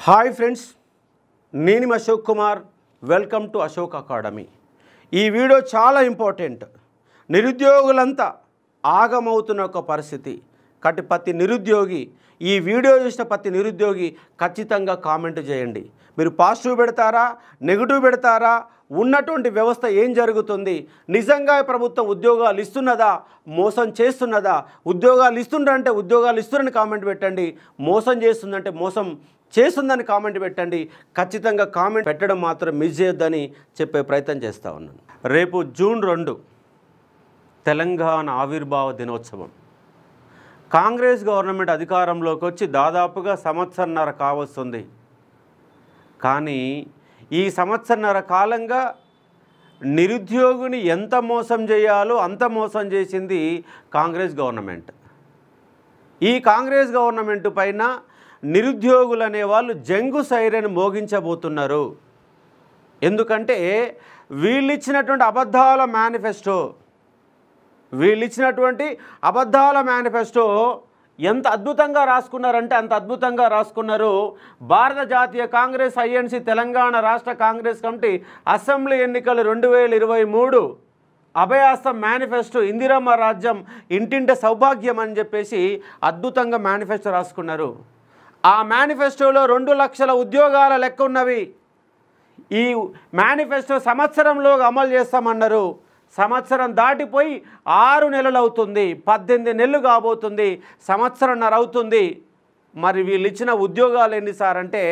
Hi friends, నేను Ashok Kumar. Welcome to Ashok academy. ఈ video చాలా ఇంపార్టెంట్. నిరుద్యోగులంతా ఆగమవుతున్న ఒక పరిస్థితి. ప్రతి నిరుద్యోగి, ఈ వీడియో చూసిన ప్రతి నిరుద్యోగి ఖచ్చితంగా కామెంట్ చేయండి. మీరు పాజిటివ్ పెడతారా, నెగిటివ్ పెడతారా, ఉన్నటువంటి వ్యవస్థ ఏం జరుగుతుంది, నిజంగా ప్రభుత్వం ఉద్యోగాలు ఇస్తున్నదా, మోసం చేస్తున్నదా? ఉద్యోగాలు ఇస్తుందంటే ఉద్యోగాలు ఇస్తున్నారని కామెంట్ పెట్టండి, మోసం చేస్తుందంటే మోసం చేస్తుందని కామెంట్ పెట్టండి. ఖచ్చితంగా కామెంట్ పెట్టడం మాత్రం మిస్ చేయొద్దని చెప్పే ప్రయత్నం చేస్తూ ఉన్నాను. రేపు జూన్ 2 తెలంగాణ ఆవిర్భావ దినోత్సవం. కాంగ్రెస్ గవర్నమెంట్ అధికారంలోకి వచ్చి దాదాపుగా సంవత్సరన్నర కావస్తుంది. కానీ ఈ సంవత్సరన్నర కాలంగా నిరుద్యోగిని ఎంత మోసం చేయాలో అంత మోసం చేసింది కాంగ్రెస్ గవర్నమెంట్. ఈ కాంగ్రెస్ గవర్నమెంట్ పైన నిరుద్యోగులు అనేవాళ్ళు జంగు సైరన్ మోగించబోతున్నారు. ఎందుకంటే వీళ్ళిచ్చినటువంటి అబద్ధాల మేనిఫెస్టో ఎంత అద్భుతంగా రాసుకున్నారంటే అంత అద్భుతంగా రాసుకున్నారు. భారత జాతీయ కాంగ్రెస్ ఐఎన్సి తెలంగాణ రాష్ట్ర కాంగ్రెస్ కమిటీ అసెంబ్లీ ఎన్నికలు 2023 అభయాస్తం మేనిఫెస్టో, ఇందిరమ్మ రాజ్యం, ఇంటింట సౌభాగ్యం అని చెప్పేసి అద్భుతంగా మేనిఫెస్టో రాసుకున్నారు. ఆ మేనిఫెస్టోలో 2 లక్షల ఉద్యోగాల లెక్క ఉన్నవి. ఈ మేనిఫెస్టో సంవత్సరంలో అమలు చేస్తామన్నారు. సంవత్సరం దాటిపోయి 6 నెలలు అవుతుంది, 18 నెలలు కాబోతుంది, సంవత్సరంన్నర అవుతుంది. మరి వీళ్ళు ఇచ్చిన ఉద్యోగాలు ఎన్ని సార్ అంటే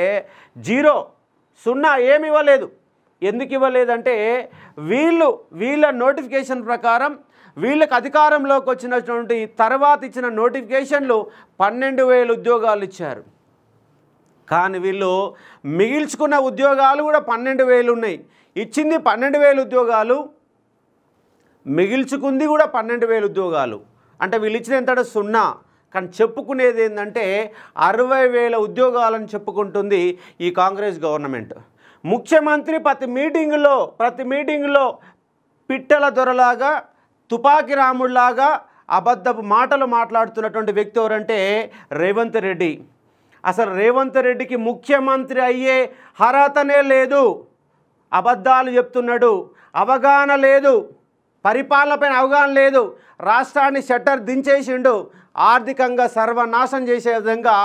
0, ఏమి ఇవ్వలేదు. ఎందుకు ఇవ్వలేదంటే వీళ్ళ నోటిఫికేషన్ ప్రకారం వీళ్ళకి అధికారంలోకి వచ్చినటువంటి తర్వాత ఇచ్చిన నోటిఫికేషన్లు 12,000 ఉద్యోగాలు ఇచ్చారు. కానీ వీళ్ళు మిగిల్చుకున్న ఉద్యోగాలు కూడా 12,000 ఉన్నాయి. ఇచ్చింది 12,000 ఉద్యోగాలు, మిగిల్చుకుంది కూడా 12,000 ఉద్యోగాలు. అంటే వీళ్ళు ఇచ్చిన ఎంత 0. కానీ చెప్పుకునేది ఏంటంటే 60,000 ఉద్యోగాలను చెప్పుకుంటుంది ఈ కాంగ్రెస్ గవర్నమెంట్. ముఖ్యమంత్రి ప్రతి మీటింగులో పిట్టల దొరలాగా, తుపాకి రాముడిలాగా అబద్ధపు మాటలు మాట్లాడుతున్నటువంటి వ్యక్తి ఎవరంటే రేవంత్ రెడ్డి. అసలు రేవంత్ రెడ్డికి ముఖ్యమంత్రి అయ్యే అర్హతనే లేదు. అబద్ధాలు చెప్తున్నాడు, అవగాహన లేదు, పరిపాలనపైన అవగాహన లేదు, రాష్ట్రాన్ని షట్టర్ దించేసిండు, ఆర్థికంగా సర్వనాశనం చేసే విధంగా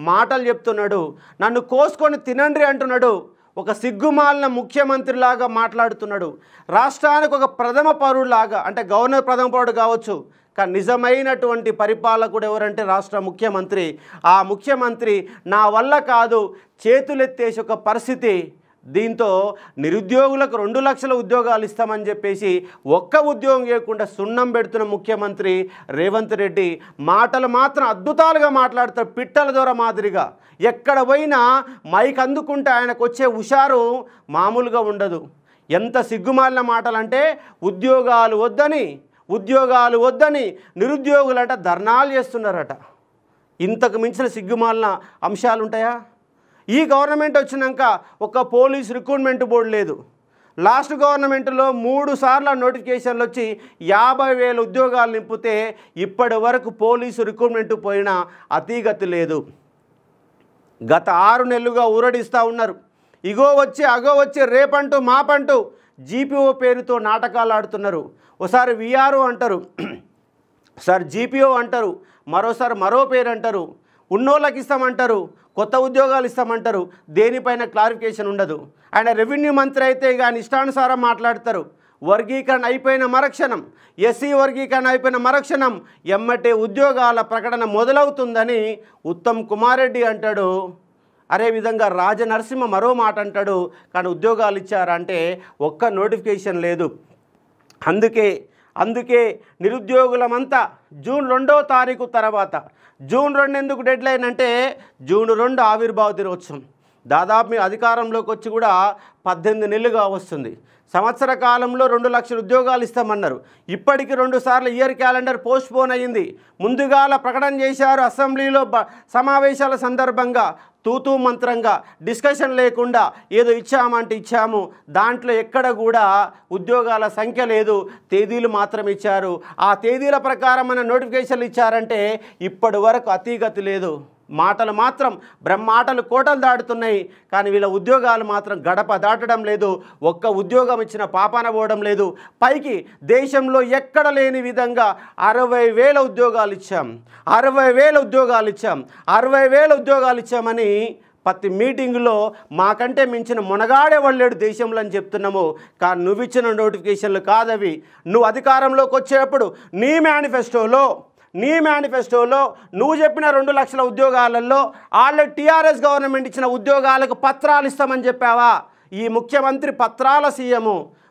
మాటలు చెప్తున్నాడు. నన్ను కోసుకొని తినండి అంటున్నాడు. ఒక సిగ్గుమాలిన ముఖ్యమంత్రిలాగా మాట్లాడుతున్నాడు. రాష్ట్రానికి ఒక ప్రథమ పౌరులాగా, అంటే గవర్నర్ ప్రథమ పౌరుడు కావచ్చు, కానీ నిజమైనటువంటి పరిపాలకుడు ఎవరంటే రాష్ట్ర ముఖ్యమంత్రి. ఆ ముఖ్యమంత్రి నా వల్ల కాదు చేతులెత్తేసి ఒక పరిస్థితి. దీంతో నిరుద్యోగులకు 2 లక్షల ఉద్యోగాలు ఇస్తామని చెప్పేసి ఒక్క ఉద్యోగం చేయకుండా సున్నం పెడుతున్న ముఖ్యమంత్రి రేవంత్ రెడ్డి మాటలు మాత్రం అద్భుతాలుగా మాట్లాడతారు, పిట్టల ద్వారా మాదిరిగా. ఎక్కడ పోయినా మైక్ అందుకుంటే ఆయనకు వచ్చే హుషారు మామూలుగా ఉండదు. ఎంత సిగ్గుమాలిన మాటలంటే ఉద్యోగాలు వద్దని నిరుద్యోగులంట ధర్నాలు చేస్తున్నారట. ఇంతకు మించిన సిగ్గుమాలిన అంశాలు ఉంటాయా? ఈ గవర్నమెంట్ వచ్చినాక ఒక పోలీస్ రిక్రూట్మెంట్ బోర్డు లేదు. లాస్ట్ గవర్నమెంట్లో 3 సార్లు నోటిఫికేషన్లు వచ్చి 50,000 ఉద్యోగాలు నింపితే ఇప్పటి వరకు పోలీసు రిక్రూట్మెంట్ పోయినా అతీగతి లేదు. గత 6 నెలలుగా ఊరడిస్తూ ఉన్నారు. ఇగో వచ్చి అగో వచ్చి రేపంటూ మాపంటూ జీపీఓ పేరుతో నాటకాలు ఆడుతున్నారు. ఒకసారి విఆర్ఓ అంటారు, ఒకసారి జీపీఓ అంటారు, మరోసారి మరో పేరు అంటారు. ఉన్నోళ్ళకి ఇస్తామంటారు, కొత్త ఉద్యోగాలు ఇస్తామంటారు. దేనిపైన క్లారిఫికేషన్ ఉండదు. ఆయన రెవెన్యూ మంత్రి అయితే కానీ ఇష్టానుసారం మాట్లాడతారు. వర్గీకరణ అయిపోయిన మరుక్షణం, ఎస్సీ వర్గీకరణ అయిపోయిన మరుక్షణం ఎమ్మటే ఉద్యోగాల ప్రకటన మొదలవుతుందని ఉత్తమ్ కుమార్ రెడ్డి అంటాడు. అదేవిధంగా రాజనరసింహ మరో మాట అంటాడు. కానీ ఉద్యోగాలు ఇచ్చారంటే ఒక్క నోటిఫికేషన్ లేదు. అందుకే నిరుద్యోగులమంతా జూన్ 2వ తారీఖు తర్వాత, జూన్ 2 ఎందుకు డెడ్ లైన్ అంటే జూన్ 2 ఆవిర్భావ దినోత్సవం. దాదాపు మీ అధికారంలోకి వచ్చి కూడా 18 నెలలుగా వస్తుంది. సంవత్సర కాలంలో 2 లక్షల ఉద్యోగాలు ఇస్తామన్నారు. ఇప్పటికి 2 సార్లు ఇయర్ క్యాలెండర్ పోస్ట్పోన్ అయ్యింది. ముందుగాల ప్రకటన చేశారు అసెంబ్లీలో సమావేశాల సందర్భంగా. తూతూ మంత్రంగా డిస్కషన్ లేకుండా ఏదో ఇచ్చామంటే ఇచ్చాము. దాంట్లో ఎక్కడ కూడా ఉద్యోగాల సంఖ్య లేదు, తేదీలు మాత్రం ఇచ్చారు. ఆ తేదీల ప్రకారం మన నోటిఫికేషన్లు ఇచ్చారంటే ఇప్పటి వరకు అతీగతి లేదు. మాటలు మాత్రం బ్రహ్మాటలు కోటలు దాటుతున్నాయి, కానీ వీళ్ళ ఉద్యోగాలు మాత్రం గడప దాటడం లేదు. ఒక్క ఉద్యోగం ఇచ్చిన పాపాన పోవడం లేదు. పైకి దేశంలో ఎక్కడ లేని విధంగా 60,000 ఉద్యోగాలు ఇచ్చాం, 60,000 ఉద్యోగాలు ఇచ్చాం, 60,000 ఉద్యోగాలు ఇచ్చామని ప్రతి మీటింగులో మాకంటే మించిన మునగాడే వాళ్ళేడు దేశంలో అని చెప్తున్నాము. కానీ నువ్వు ఇచ్చిన నోటిఫికేషన్లు కాదవి. నువ్వు అధికారంలోకి వచ్చేటప్పుడు నీ మేనిఫెస్టోలో నువ్వు చెప్పిన 2 లక్షల ఉద్యోగాలలో ఆల్రెడీ టీఆర్ఎస్ గవర్నమెంట్ ఇచ్చిన ఉద్యోగాలకు పత్రాలు ఇస్తామని చెప్పావా? ఈ ముఖ్యమంత్రి పత్రాల సీఎం,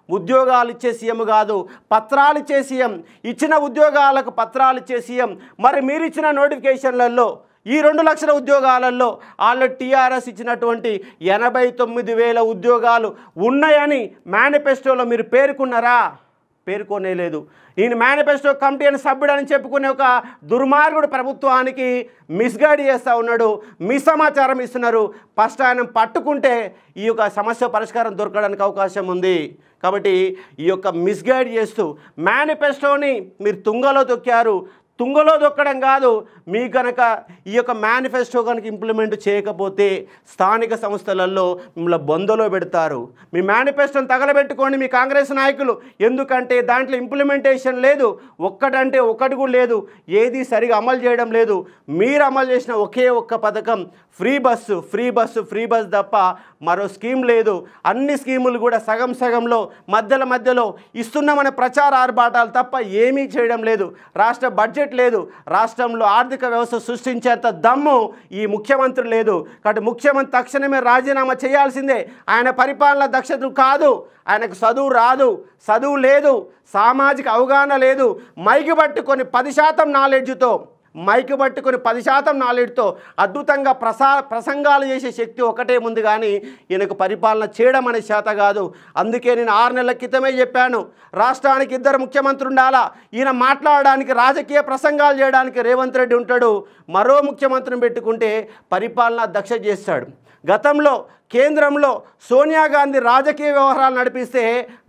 ఉద్యోగాలు ఇచ్చే సీఎం కాదు, పత్రాలు ఇచ్చే సీఎం. ఇచ్చిన ఉద్యోగాలకు పత్రాలు ఇచ్చే సీఎం. మరి మీరు ఇచ్చిన నోటిఫికేషన్లలో ఈ 2 లక్షల ఉద్యోగాలలో ఆల్రెడీ టీఆర్ఎస్ ఇచ్చినటువంటి 89,000 ఉద్యోగాలు ఉన్నాయని మేనిఫెస్టోలో మీరు పేర్కొన్నారా? పేర్కొనేలేదు. నేను మేనిఫెస్టో కమిటీ అని సభ్యుడని చెప్పుకునే ఒక దుర్మార్గుడు ప్రభుత్వానికి మిస్గైడ్ చేస్తూ ఉన్నాడు, మిస్సమాచారం ఇస్తున్నారు. ఫస్ట్ ఆయన పట్టుకుంటే ఈ యొక్క సమస్య పరిష్కారం దొరకడానికి అవకాశం ఉంది. కాబట్టి ఈ యొక్క మిస్గైడ్ చేస్తూ మేనిఫెస్టోని మీరు తుంగలో తొక్కారు. తుంగలో దొక్కడం కాదు, మీ కనుక ఈ యొక్క మేనిఫెస్టో కనుక ఇంప్లిమెంట్ చేయకపోతే స్థానిక సంస్థలలో మిమ్మల్ని బొందలో పెడతారు. మీ మేనిఫెస్టోని తగలబెట్టుకోండి మీ కాంగ్రెస్ నాయకులు. ఎందుకంటే దాంట్లో ఇంప్లిమెంటేషన్ లేదు, ఒక్కటంటే ఒకటి కూడా లేదు, ఏది సరిగా అమలు చేయడం లేదు. మీరు అమలు చేసిన ఒకే ఒక్క పథకం ఫ్రీ బస్సు తప్ప మరో స్కీమ్ లేదు. అన్ని స్కీములు కూడా సగం సగంలో మధ్యలో ఇస్తున్నామనే ప్రచార ఆర్భాటాలు తప్ప ఏమీ చేయడం లేదు. రాష్ట్ర బడ్జెట్ లేదు, రాష్ట్రంలో ఆర్థిక వ్యవస్థ సృష్టించేంత దమ్ము ఈ ముఖ్యమంత్రి లేదు. కాబట్టి ముఖ్యమంత్రి తక్షణమే రాజీనామా చేయాల్సిందే. ఆయన పరిపాలన దక్షత కాదు, ఆయనకు చదువు రాదు, చదువు లేదు, సామాజిక అవగాహన లేదు. మైకి పట్టుకొని 10% నాలెడ్జ్తో అద్భుతంగా ప్రసంగాలు చేసే శక్తి ఒకటే ఉంది, కానీ ఈయనకు పరిపాలన చేయడం అనే చేత కాదు. అందుకే నేను 6 నెలల క్రితమే చెప్పాను, రాష్ట్రానికి 2 ముఖ్యమంత్రులు ఉండాలా. ఈయన మాట్లాడడానికి, రాజకీయ ప్రసంగాలు చేయడానికి రేవంత్ రెడ్డి ఉంటాడు, మరో ముఖ్యమంత్రిని పెట్టుకుంటే పరిపాలన దక్ష చేస్తాడు. గతంలో కేంద్రంలో సోనియా గాంధీ రాజకీయ వ్యవహారాలు నడిపిస్తే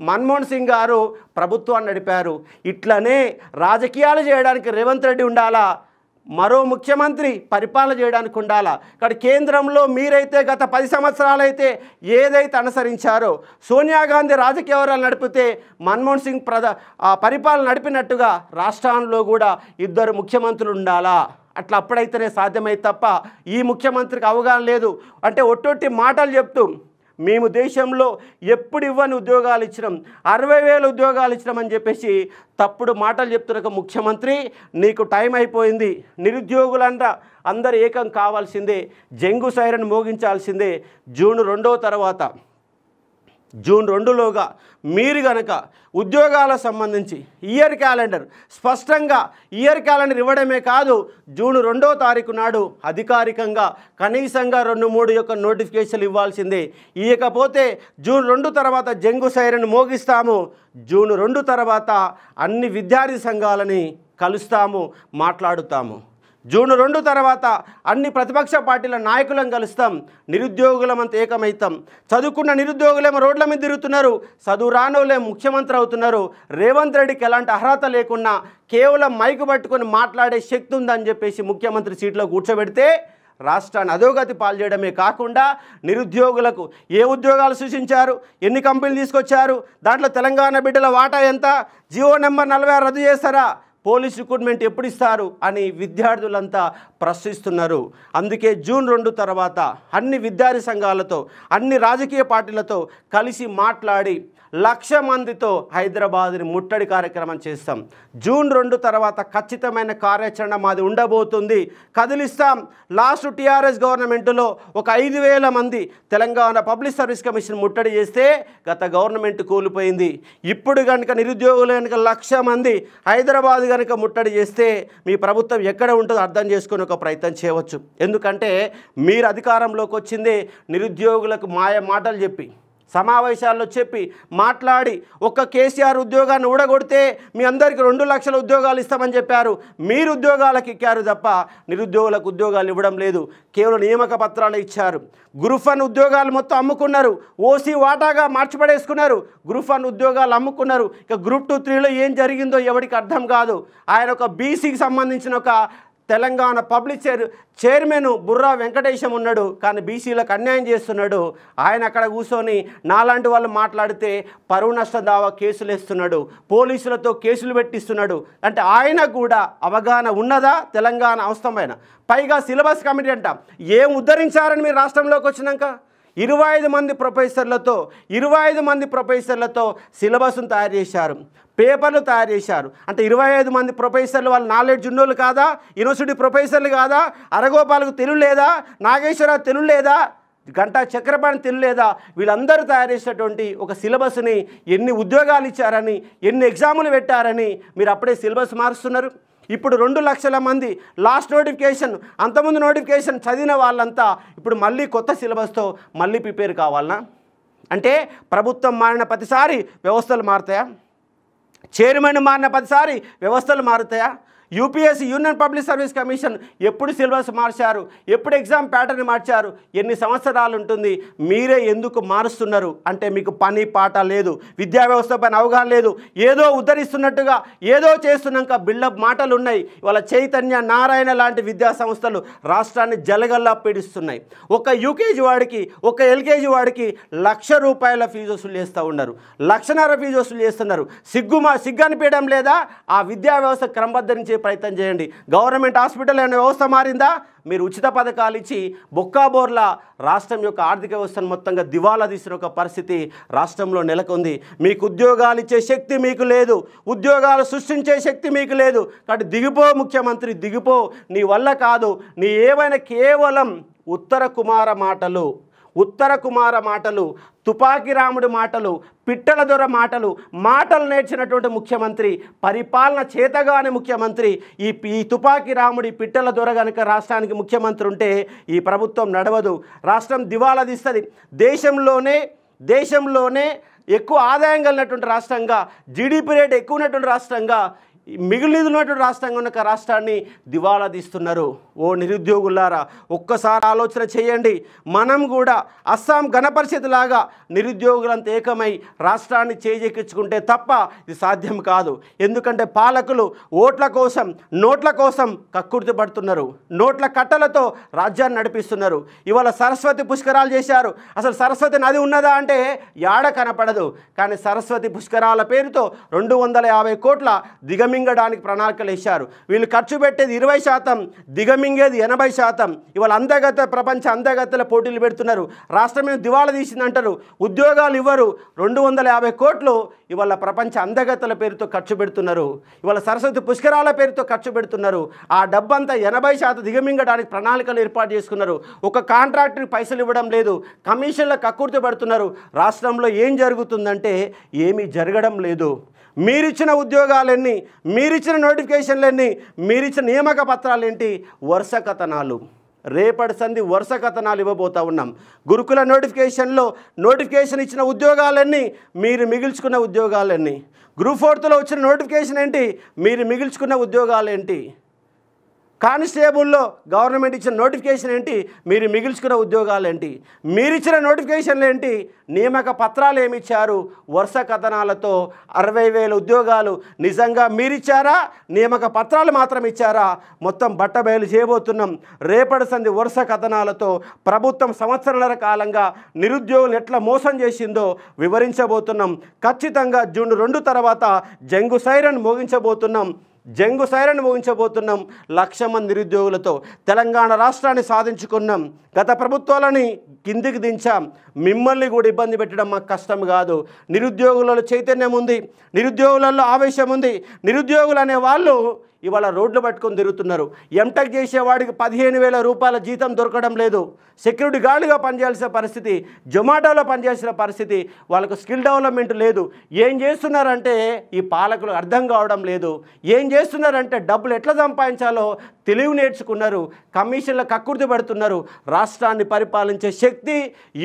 మన్మోహన్ సింగ్ గారు ప్రభుత్వాన్ని నడిపారు. ఇట్లనే రాజకీయాలు చేయడానికి రేవంత్ రెడ్డి ఉండాలా, మరో ముఖ్యమంత్రి పరిపాలన చేయడానికి ఉండాలా. ఇక్కడ కేంద్రంలో మీరైతే గత 10 సంవత్సరాలు అయితే ఏదైతే అనుసరించారో, సోనియా గాంధీ రాజకీయ వ్యవహారాలు నడిపితే మన్మోహన్ సింగ్ పరిపాలన నడిపినట్టుగా రాష్ట్రాల్లో కూడా 2 ముఖ్యమంత్రులు ఉండాలా. అట్లా అప్పుడైతేనే సాధ్యమైతే తప్ప ఈ ముఖ్యమంత్రికి అవగాహన లేదు. అంటే ఒట్టొట్టి మాటలు చెప్తూ మేము దేశంలో ఎప్పుడు ఇవ్వని ఉద్యోగాలు ఇచ్చినాం, 60,000 ఉద్యోగాలు ఇచ్చినామని చెప్పేసి తప్పుడు మాటలు చెప్తున్న ముఖ్యమంత్రి, నీకు టైం అయిపోయింది. నిరుద్యోగులంతా అందరు ఏకం కావాల్సిందే, జంగు సైరన్ మోగించాల్సిందే. జూన్ 2 తర్వాత, జూన్ 2లోగా మీరు కనుక ఉద్యోగాల సంబంధించి ఇయర్ క్యాలెండర్ స్పష్టంగా ఇయర్ క్యాలెండర్ ఇవ్వడమే కాదు, జూన్ 2వ తారీఖు నాడు అధికారికంగా కనీసంగా 2-3 యొక్క నోటిఫికేషన్లు ఇవ్వాల్సిందే. ఇవ్వకపోతే జూన్ 2 తర్వాత జంగు సైరన్ మోగిస్తాము. జూన్ 2 తర్వాత అన్ని విద్యార్థి సంఘాలని కలుస్తాము, మాట్లాడుతాము. జూన్ 2 తర్వాత అన్ని ప్రతిపక్ష పార్టీల నాయకులను కలుస్తాం, నిరుద్యోగులమంతా ఏకమవుతాం. చదువుకున్న నిరుద్యోగులేమో రోడ్ల మీద తిరుగుతున్నారు, చదువు రానోళ్ళేమో ముఖ్యమంత్రి అవుతున్నారు. రేవంత్ రెడ్డికి ఎలాంటి అర్హత లేకున్నా కేవలం మైకు పట్టుకొని మాట్లాడే శక్తి ఉందని చెప్పేసి ముఖ్యమంత్రి సీట్లో కూర్చోబెడితే రాష్ట్రాన్ని అధోగతి పాల్చేయడమే కాకుండా నిరుద్యోగులకు ఏ ఉద్యోగాలు సృష్టించారు, ఎన్ని కంపెనీలు తీసుకొచ్చారు, దాంట్లో తెలంగాణ బిడ్డల వాటా ఎంత, జీవో నెంబర్ 46 రద్దు చేస్తారా, పోలీస్ రిక్రూట్మెంట్ ఎప్పుడు ఇస్తారు అని విద్యార్థులంతా ప్రశ్నిస్తున్నారు. అందుకే జూన్ 2 తర్వాత అన్ని విద్యార్థి సంఘాలతో, అన్ని రాజకీయ పార్టీలతో కలిసి మాట్లాడి 1,00,000 మందితో హైదరాబాద్ని ముట్టడి కార్యక్రమం చేస్తాం. జూన్ 2 తర్వాత ఖచ్చితమైన కార్యాచరణ మాది ఉండబోతుంది, కదిలిస్తాం. లాస్ట్ టీఆర్ఎస్ గవర్నమెంట్లో ఒక 5,000 మంది తెలంగాణ పబ్లిక్ సర్వీస్ కమిషన్ ముట్టడి చేస్తే గత గవర్నమెంట్ కూలిపోయింది. ఇప్పుడు కనుక నిరుద్యోగులు కనుక 1,00,000 మంది హైదరాబాద్ కనుక ముట్టడి చేస్తే మీ ప్రభుత్వం ఎక్కడ ఉంటుందో అర్థం చేసుకుని ఒక ప్రయత్నం చేయవచ్చు. ఎందుకంటే మీరు అధికారంలోకి వచ్చిందే నిరుద్యోగులకు మాయ మాటలు చెప్పి, సమావేశాల్లో చెప్పి మాట్లాడి, ఒక్క కేసీఆర్ ఉద్యోగాన్ని ఊడగొడితే మీ అందరికీ 2 లక్షల ఉద్యోగాలు ఇస్తామని చెప్పారు. మీరు ఉద్యోగాలకు ఎక్కారు తప్ప నిరుద్యోగులకు ఉద్యోగాలు ఇవ్వడం లేదు, కేవలం నియామక పత్రాలు ఇచ్చారు. గ్రూప్ 1 ఉద్యోగాలు మొత్తం అమ్ముకున్నారు, ఓసీ వాటాగా మార్చిపడేసుకున్నారు, గ్రూప్ 1 ఉద్యోగాలు అమ్ముకున్నారు. ఇక గ్రూప్ 2, 3లో ఏం జరిగిందో ఎవరికి అర్థం కాదు. ఆయన ఒక బీసీకి సంబంధించిన ఒక తెలంగాణ పబ్లిక్ చైర్మన్ బుర్రా వెంకటేశం ఉన్నాడు, కానీ బీసీలకు అన్యాయం చేస్తున్నాడు. ఆయన అక్కడ కూర్చొని నాలాంటి వాళ్ళు మాట్లాడితే పరువు నష్ట దావా కేసులు వేస్తున్నాడు, పోలీసులతో కేసులు పెట్టిస్తున్నాడు. అంటే ఆయన కూడా అవగాహన ఉన్నదా తెలంగాణ అవసరమైన? పైగా సిలబస్ కమిటీ అంట ఏం ఉద్ధరించారని మీరు రాష్ట్రంలోకి వచ్చినాక 25 మంది ప్రొఫెసర్లతో సిలబస్ను తయారు చేశారు, పేపర్లు తయారు చేశారు. అంటే 25 మంది ప్రొఫెసర్లు వాళ్ళు నాలెడ్జ్ ఉన్నోళ్ళు కాదా? యూనివర్సిటీ ప్రొఫెసర్లు కాదా? అరగోపాలకు తెలుగు లేదా? నాగేశ్వరరావు తెలుగు లేదా? గంటా చక్రపాణి తెలుగు లేదా? వీళ్ళందరూ తయారు చేసినటువంటి ఒక సిలబస్ని ఎన్ని ఉద్యోగాలు ఇచ్చారని, ఎన్ని ఎగ్జాములు పెట్టారని మీరు అప్పుడే సిలబస్ మారుస్తున్నారు. ఇప్పుడు 2 లక్షల మంది లాస్ట్ నోటిఫికేషన్, అంతకుముందు నోటిఫికేషన్ చదివిన వాళ్ళంతా ఇప్పుడు మళ్ళీ కొత్త సిలబస్తో మళ్ళీ ప్రిపేర్ కావాలనా? అంటే ప్రభుత్వం మారిన ప్రతిసారి వ్యవస్థలు మారుతాయా? చైర్మన్ మారిన ప్రతిసారి వ్యవస్థలు మారుతాయా? UPSC union public service commission ఎప్పుడు సిలబస్ మార్చారు, ఎప్పుడు ఎగ్జామ్ ప్యాటర్న్ మార్చారు, ఎన్ని సంవత్సరాలు ఉంటుంది? మీరే ఎందుకు మారుస్తున్నారు? అంటే మీకు పని పాట లేదు, విద్యా వ్యవస్థ పైన అవగాహన లేదు, ఏదో ఉద్ధరిస్తున్నట్టుగా ఏదో చేస్తున్నాక బిల్డప్ మాటలు ఉన్నాయి. ఇవాళ చైతన్య నారాయణ లాంటి విద్యా సంస్థలు రాష్ట్రాన్ని జలగల్లా పీడిస్తున్నాయి. ఒక యూకేజీ వాడికి, ఒక ఎల్కేజీ వాడికి ₹1,00,000 ఫీజు వసూలు చేస్తూ ఉన్నారు, ₹1,50,000 ఫీజు వసూలు చేస్తున్నారు. సిగ్గు అనిపించడం లేదా? ఆ విద్యా వ్యవస్థ క్రమబద్ధరించే ప్రయత్నం చేయండి. గవర్నమెంట్ హాస్పిటల్ అనే వ్యవస్థ మారిందా? మీరు ఉచిత పథకాలు ఇచ్చి బొక్కాబోర్లా రాష్ట్రం యొక్క ఆర్థిక వ్యవస్థను మొత్తంగా దివాలా తీసిన ఒక పరిస్థితి రాష్ట్రంలో నెలకొంది. మీకు ఉద్యోగాలు ఇచ్చే శక్తి మీకు లేదు, ఉద్యోగాలు సృష్టించే శక్తి మీకు లేదు. కాబట్టి దిగిపో ముఖ్యమంత్రి, దిగిపో. నీ వల్ల కాదు. నీ ఏమైనా కేవలం ఉత్తర కుమార మాటలు, తుపాకి రాముడి మాటలు, పిట్టల దొర మాటలు నేర్చినటువంటి ముఖ్యమంత్రి, పరిపాలన చేతగానే ముఖ్యమంత్రి. ఈ తుపాకి రాముడి పిట్టల దొర కనుక రాష్ట్రానికి ముఖ్యమంత్రి ఉంటే ఈ ప్రభుత్వం నడవదు, రాష్ట్రం దివాలా తీస్తుంది. దేశంలోనే ఎక్కువ ఆదాయం కలిగినటువంటి రాష్ట్రంగా, జీడిపి రేట్ ఎక్కువ ఉన్నటువంటి రాష్ట్రంగా, మిగిలినటువంటి రాష్ట్రంగా ఉన్న రాష్ట్రాన్ని దివాలా తీస్తున్నారు. ఓ నిరుద్యోగులారా, ఒక్కసారి ఆలోచన చేయండి. మనం కూడా అస్సాం గణపరిషత్ లాగా నిరుద్యోగులంతా ఏకమై రాష్ట్రాన్ని చేజెక్కించుకుంటే తప్ప ఇది సాధ్యం కాదు. ఎందుకంటే పాలకులు నోట్ల కోసం కక్కుర్తి పడుతున్నారు, నోట్ల కట్టలతో రాజ్యాన్ని నడిపిస్తున్నారు. ఇవాళ సరస్వతి పుష్కరాలు చేశారు. అసలు సరస్వతి నది ఉన్నదా అంటే యాడ కనపడదు. కానీ సరస్వతి పుష్కరాల పేరుతో 250 కోట్ల దిగమింగడానికి ప్రణాళికలు వేశారు. వీళ్ళు ఖర్చు పెట్టేది 20%, దిగమింగేది 80%. ఇవాళ ప్రపంచ అందగత్తెల పోటీలు పెడుతున్నారు. రాష్ట్రమే దివాళా తీసిందంటారు, ఉద్యోగాలు ఇవ్వరు. 250 కోట్లు ఇవాళ ప్రపంచ అందగత్తెల పేరుతో ఖర్చు పెడుతున్నారు. ఇవాళ సరస్వతి పుష్కరాల పేరుతో ఖర్చు పెడుతున్నారు. ఆ డబ్బంతా 80% దిగమింగడానికి ప్రణాళికలు ఏర్పాటు చేసుకున్నారు. ఒక కాంట్రాక్టర్కి పైసలు ఇవ్వడం లేదు, కమిషన్లకు కక్కుర్తి పడుతున్నారు. రాష్ట్రంలో ఏం జరుగుతుందంటే ఏమీ జరగడం లేదు. మీరిచ్చిన ఉద్యోగాలన్నీ, మీరిచ్చిన నోటిఫికేషన్లన్నీ, మీరిచ్చిన నియామక పత్రాలేంటి? వరుస కథనాలు. రేపటి సంధి వరుస కథనాలు ఇవ్వబోతూ ఉన్నాం. గురుకుల నోటిఫికేషన్ ఇచ్చిన ఉద్యోగాలన్నీ, మీరు మిగిల్చుకున్న ఉద్యోగాలన్నీ. గ్రూప్ 4లో వచ్చిన నోటిఫికేషన్ ఏంటి? మీరు మిగిల్చుకున్న ఉద్యోగాలేంటి? కానిస్టేబుల్లో గవర్నమెంట్ ఇచ్చిన నోటిఫికేషన్ ఏంటి? మీరు మిగిల్చుకున్న ఉద్యోగాలు ఏంటి? మీరిచ్చిన నోటిఫికేషన్లు ఏంటి? నియామక పత్రాలు ఏమి ఇచ్చారు? వరుస కథనాలతో 60,000 ఉద్యోగాలు నిజంగా మీరిచ్చారా? నియామక పత్రాలు మాత్రం ఇచ్చారా? మొత్తం బట్టబయలు చేయబోతున్నాం. రేపటి సంధి వరుస కథనాలతో ప్రభుత్వం సంవత్సరాల కాలంగా నిరుద్యోగులు ఎట్లా మోసం చేసిందో వివరించబోతున్నాం. ఖచ్చితంగా జూన్ 2 తర్వాత జంగు సైరన్ మోగించబోతున్నాం. 1,00,000 మంది నిరుద్యోగులతో తెలంగాణ రాష్ట్రాన్ని సాధించుకున్నాం. గత ప్రభుత్వాలని కిందికి దించాం. మిమ్మల్ని కూడా ఇబ్బంది పెట్టడం మాకు కష్టం కాదు. నిరుద్యోగులలో చైతన్యం ఉంది, నిరుద్యోగులలో ఆవేశం ఉంది. నిరుద్యోగులు అనే వాళ్ళు ఇవాళ రోడ్లు పట్టుకొని తిరుగుతున్నారు. ఎంటెక్ చేసేవాడికి 15,000 రూపాయల జీతం దొరకడం లేదు. సెక్యూరిటీ గార్డుగా పనిచేయాల్సిన పరిస్థితి, జొమాటోలో పనిచేసిన పరిస్థితి. వాళ్ళకు స్కిల్ డెవలప్మెంట్ లేదు. ఏం చేస్తున్నారంటే ఈ పాలకులు అర్థం కావడం లేదు. ఏం చేస్తున్నారంటే డబ్బులు ఎట్లా సంపాదించాలో తెలివి నేర్చుకున్నారు. కమిషన్ల కక్కుర్తి పడుతున్నారు. రాష్ట్రాన్ని పరిపాలించే శక్తి,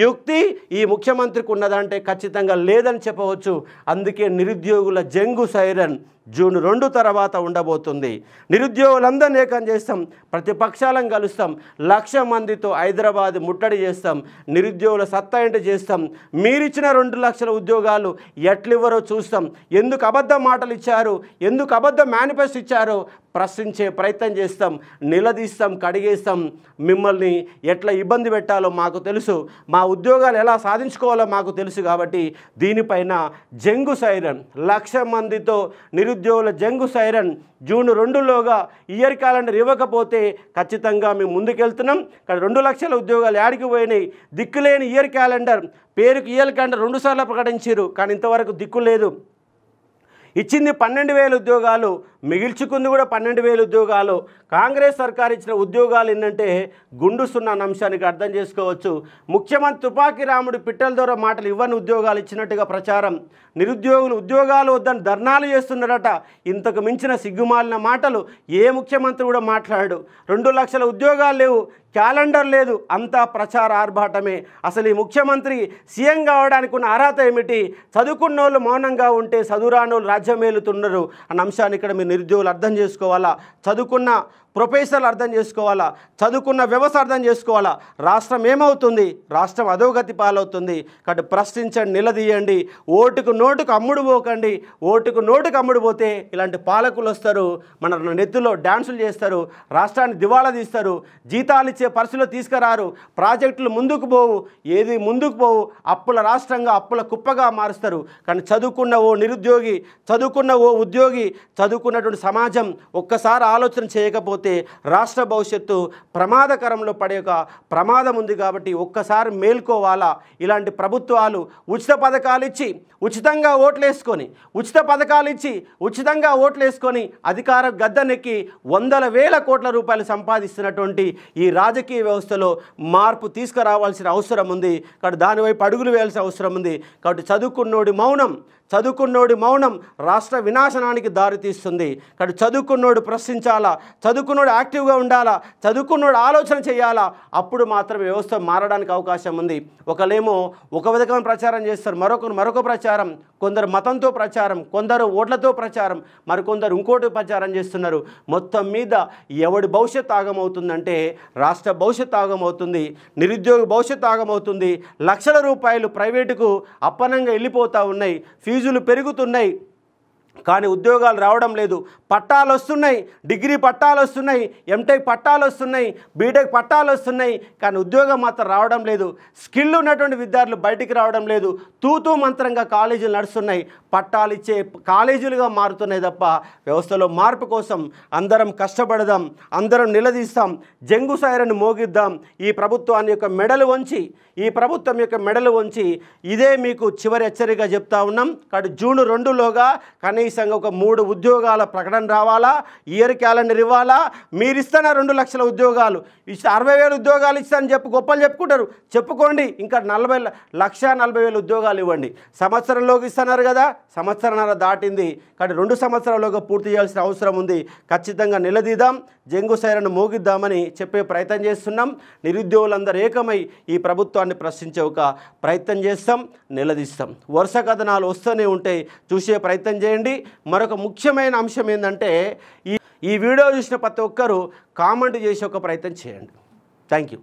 యుక్తి ఈ ముఖ్యమంత్రికి ఉన్నదంటే ఖచ్చితంగా లేదని చెప్పవచ్చు. అందుకే నిరుద్యోగుల జంగు సైరన్ జూన్ 2 తర్వాత ఉండబోతుంది. నిరుద్యోగులందరినీ ఏకం చేస్తాం, ప్రతిపక్షాలను కలుస్తాం, 1,00,000 మందితో హైదరాబాద్ ముట్టడి చేస్తాం, నిరుద్యోగుల సత్తా ఏంటి చేస్తాం. మీరిచ్చిన 2 లక్షల ఉద్యోగాలు ఎట్లివ్వరో చూస్తాం. ఎందుకు అబద్ధ మాటలు ఇచ్చారు, ఎందుకు అబద్ధ మేనిఫెస్టో ఇచ్చారో ప్రశ్నించే ప్రయత్నం చేస్తాం, నిలదీస్తాం, కడిగేస్తాం. మిమ్మల్ని ఎట్లా ఇబ్బంది పెట్టాలో మాకు తెలుసు, మా ఉద్యోగాలు ఎలా సాధించుకోవాలో మాకు తెలుసు. కాబట్టి దీనిపైన జంగు సైరన్, 1,00,000 మందితో నిరుద్యోగుల జంగు సైరన్ జూన్ 2లోగా ఇయర్ క్యాలెండర్ ఇవ్వకపోతే ఖచ్చితంగా మేము ముందుకెళ్తున్నాం. కానీ 2 లక్షల ఉద్యోగాలు యాడికి పోయినాయి? దిక్కులేని ఇయర్ క్యాలెండర్, పేరుకి ఇయర్ క్యాలెండర్ 2 సార్లు ప్రకటించారు, కానీ ఇంతవరకు దిక్కు లేదు. ఇచ్చింది 12,000 ఉద్యోగాలు, మిగిల్చుకుంది కూడా 12,000 ఉద్యోగాలు. కాంగ్రెస్ సర్కార్ ఇచ్చిన ఉద్యోగాలు ఏంటంటే గుండు సున్నా అంశానికి అర్థం చేసుకోవచ్చు. ముఖ్యమంత్రి తుపాకీ రాముడు పిట్టల ద్వారా మాటలు ఇవ్వని ఉద్యోగాలు ఇచ్చినట్టుగా ప్రచారం. నిరుద్యోగులు ఉద్యోగాలు వద్దని ధర్నాలు చేస్తున్నారట. ఇంతకు మించిన సిగ్గుమాలిన మాటలు ఏ ముఖ్యమంత్రి కూడా మాట్లాడాడు. 2 లక్షల ఉద్యోగాలు లేవు, క్యాలెండర్ లేదు, అంతా ప్రచార ఆర్భాటమే. అసలు ఈ ముఖ్యమంత్రి సీఎం కావడానికి ఉన్న అర్హత ఏమిటి? చదువుకున్నోళ్ళు మౌనంగా ఉంటే చదువురానోళ్ళు రాజ్యం ఏలుతున్నారు అన్న అంశాన్ని ఇక్కడ మీరు నిరుద్యోగులు అర్థం చేసుకోవాలా. చదువుకున్న ప్రొఫెసర్లు అర్థం చేసుకోవాలా, చదువుకున్న వ్యవస్థ అర్థం చేసుకోవాలా. రాష్ట్రం ఏమవుతుంది? రాష్ట్రం అధోగతి పాలవుతుంది. కాబట్టి ప్రశ్నించండి, నిలదీయండి. ఓటుకు నోటుకు అమ్ముడు పోకండి. ఓటుకు నోటుకు అమ్ముడు పోతే ఇలాంటి పాలకులు వస్తారు, మన నెత్తులో డ్యాన్సులు చేస్తారు, రాష్ట్రాన్ని దివాళా తీస్తారు, జీతాలు ఇచ్చే పరిస్థితులు తీసుకురారు, ప్రాజెక్టులు ముందుకు పోవు, ఏది ముందుకు పోవు, అప్పుల రాష్ట్రంగా అప్పుల కుప్పగా మారుస్తారు. కానీ చదువుకున్న ఓ నిరుద్యోగి, చదువుకున్న ఓ ఉద్యోగి, చదువుకున్నటువంటి సమాజం ఒక్కసారి ఆలోచన చేయకపోతే రాష్ట్ర భవిష్యత్తు ప్రమాదకరంలో పడే ఒక ప్రమాదం ఉంది. కాబట్టి ఒక్కసారి మేల్కోవాలా. ఇలాంటి ప్రభుత్వాలు ఉచిత పథకాలు ఇచ్చి ఉచితంగా ఓట్లేసుకొని, ఉచిత పథకాలు ఇచ్చి ఉచితంగా ఓట్లేసుకొని అధికార గద్దెనెక్కి 100,000 కోట్ల రూపాయలు సంపాదిస్తున్నటువంటి ఈ రాజకీయ వ్యవస్థలో మార్పు తీసుకురావాల్సిన అవసరం ఉంది. కాబట్టి దానివైపు అడుగులు వేయాల్సిన అవసరం ఉంది. కాబట్టి చదువుకున్నోడి మౌనం రాష్ట్ర వినాశనానికి దారితీస్తుంది. కాబట్టి చదువుకున్నోడు ప్రశ్నించాలా, చదువుకున్నోడు యాక్టివ్గా ఉండాలా, చదువుకున్నోడు ఆలోచన చేయాలా. అప్పుడు మాత్రం వ్యవస్థ మారడానికి అవకాశం ఉంది. ఒకలేమో ఒక విధమైన ప్రచారం చేస్తారు, మరొక ప్రచారం, కొందరు మతంతో ప్రచారం, కొందరు ఓట్లతో ప్రచారం, మరికొందరు ఇంకోటి ప్రచారం చేస్తున్నారు. మొత్తం మీద ఎవడి భవిష్యత్తు ఆగమవుతుందంటే రాష్ట్ర భవిష్యత్తు ఆగమవుతుంది, నిరుద్యోగ భవిష్యత్తు ఆగమవుతుంది. లక్షల రూపాయలు ప్రైవేటుకు అప్పనంగా వెళ్ళిపోతూ ఉన్నాయి, ఫీజులు పెరుగుతున్నాయి, కానీ ఉద్యోగాలు రావడం లేదు. పట్టాలు వస్తున్నాయి, డిగ్రీ పట్టాలు వస్తున్నాయి, ఎంటెక్ పట్టాలు వస్తున్నాయి, బీటెక్ పట్టాలు వస్తున్నాయి, కానీ ఉద్యోగం మాత్రం రావడం లేదు. స్కిల్ ఉన్నటువంటి విద్యార్థులు బయటికి రావడం లేదు. తూతూ మంత్రంగా కాలేజీలు నడుస్తున్నాయి, పట్టాలు ఇచ్చే కాలేజీలుగా మారుతున్నాయి తప్ప వ్యవస్థలో మార్పు కోసం అందరం కష్టపడదాం, అందరం నిలదీస్తాం, జంగు సైరన్ మోగిద్దాం. ఈ ప్రభుత్వం యొక్క మెడలు వంచి ఇదే మీకు చివరి హెచ్చరిక చెప్తా ఉన్నాం. కాబట్టి జూన్ 2లోగా కనీసంగా ఒక 3 ఉద్యోగాల ప్రకటన రావాలా, ఇయర్ క్యాలెండర్ ఇవ్వాలా. మీరు ఇస్తున్న 2 లక్షల ఉద్యోగాలు ఇస్తే 60,000 ఉద్యోగాలు ఇస్తానని గొప్పలు చెప్పుకుంటారు, చెప్పుకోండి. ఇంకా 1,40,000 ఉద్యోగాలు ఇవ్వండి. సంవత్సరంలోకి ఇస్తున్నారు కదా, సంవత్సరంన్నర దాటింది. కాబట్టి 2 సంవత్సరాల్లోగా పూర్తి చేయాల్సిన అవసరం ఉంది. ఖచ్చితంగా నిలదీద్దాం, జంగు సైరన్ మోగిద్దామని చెప్పే ప్రయత్నం చేస్తున్నాం. నిరుద్యోగులందరూ ఏకమై ఈ ప్రభుత్వాన్ని ప్రశ్నించే ఒక ప్రయత్నం చేస్తాం, నిలదీస్తాం. వరుస కథనాలు వస్తూనే ఉంటాయి, చూసే ప్రయత్నం చేయండి. మరొక ముఖ్యమైన అంశం ఏంటంటే ఈ వీడియో చూసిన ప్రతి ఒక్కరూ కామెంట్ చేసే ఒక ప్రయత్నం చేయండి. Thank you.